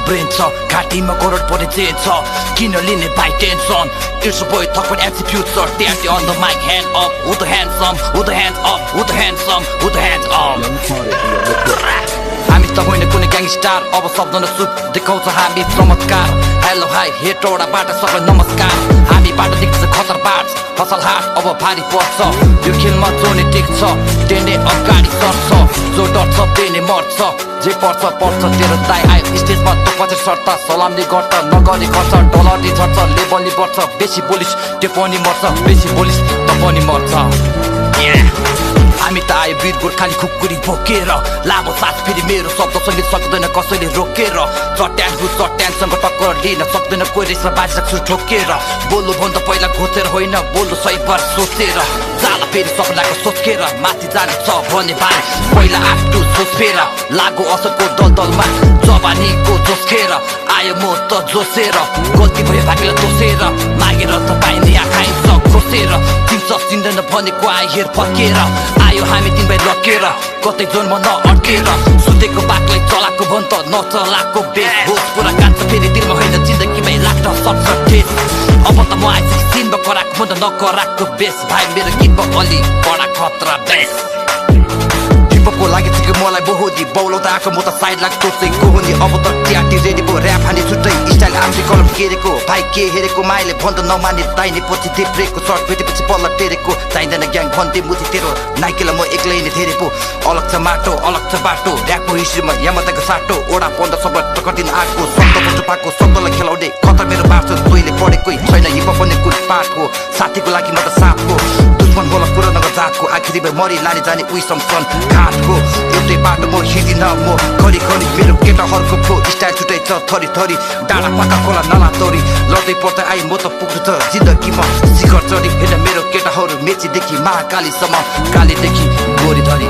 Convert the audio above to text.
brain छ घाँटीमा करोडपति chain छ किन लिने by tension It's a boy talk with MC Future Daddy on the mic hand up who the handsome who the hands up who the handsome who the hands up हामी त होइन कुनै ग्याङस्टार अब शब्द न सुप देखाउँछ हामी चमत्कार हेलो हाई हेटौडाबाट सबै नमस्कार हामीबाट देख्छ खतर बाट फसल हाट अब भारी पर्छ यो खेलमा जोने टेक्छ टेने अगाडि सर्छ जो डर्छ तेने मर्छ जे पर्छ पर्छ तेरो दाइ आयो स्टेजमा त पछि सर्त सलामले गर्छ नगरी खर्च डलरले झर्छ लेबलले बढ्छ बेसी बोलिस त्यो पनि मर्छ बेसी बोलिस त पनि मर्छ हामी त आयो वीर गोर्खाली खुकुरी बोकेर लामो सास फेरि मेरो शब्द सङ्गीत सक्दैन कसैले रोकेर चट्यानसँग टक्कर लिन सक्दैन कोही रेसमा बाजिसक्छु ठोकेर बोल्नु भन्दा पहिला घोचेर होइन बोल्नु सही बार सोचेर जाला फेरि सपनाको सोचेर माथि जाने छ भने भाइ पहिला आफू सोचेर लागु असरको दलदलमा जवानीको जोसखेर आयो म त जोसेर गल्ती भयो भाग्यलाई दोसेर मागेर त पाइने आखाइन्छ खोसेर चिन्छ चिन्दैन भनेको आयो हेर फर्केर आयो हामी तिनलाई लकेर कतै जोनमा नअड्केर सुतेको बाघलाई चलाको भन्छ नचलाको बेस होस पुरा कान्छ फेरि दिनमा होइन जिन्दगीमै लाग्छ सक्छ ठेस अब त म आइसकेँ सिनमा कराएको भन्दा नकराको बेस भाइ मेरो गीतमा अलि बडा खतरा बेस हिपहपको लागि चाहिँ मलाई बहुदी बौलाउँदा आएको म त साइड लाग्छ चाहिँ कोहुनी अब त ट्याटी रेडी पो ऱ्याप हाने छुट्टै स्टाइल आफै कलम केरेको भाइ के हेरेको माइले भन्दा नमाने दाइने पछि देब्रेको सर्ट भेटेपछि पल्ल टेरेको चाहिँदैन ग्याङ भन्थे मुथि तेरो नाइकेलाई म एक्लै नै धेरै पो अलग छ माटो अलग छ बाटो ऱ्यापको हिस्ट्रीमा यामताको साटो ओडा 15 शब्द टकटिन आएको शब्दको टुपाको शब्दलाई खेलाउँदै खतर मेरो बाटो तैँले पढेकै छैन हिपहप भन्ने कुन पाठ हो साथीको लागि म त साथ हो दुश्मन होला कुरा नगर जातको आखिरी मरि लाने जाने उही सम्सन घाटको एउटै बाटो म हिँडिन म घरि घरि मेरो केटाहरूको फो स्टाइल छुट्टै छ थरी थरी डाँडा पाका खोला नला तोरी लड्दै पर्दै आइ म त पुग्छु त जिन्दगीमा शिखर चढी हेर्न मेरो केटाहरू मेचीदेखि महाकालीसम्म कालीदेखि गोरी धरी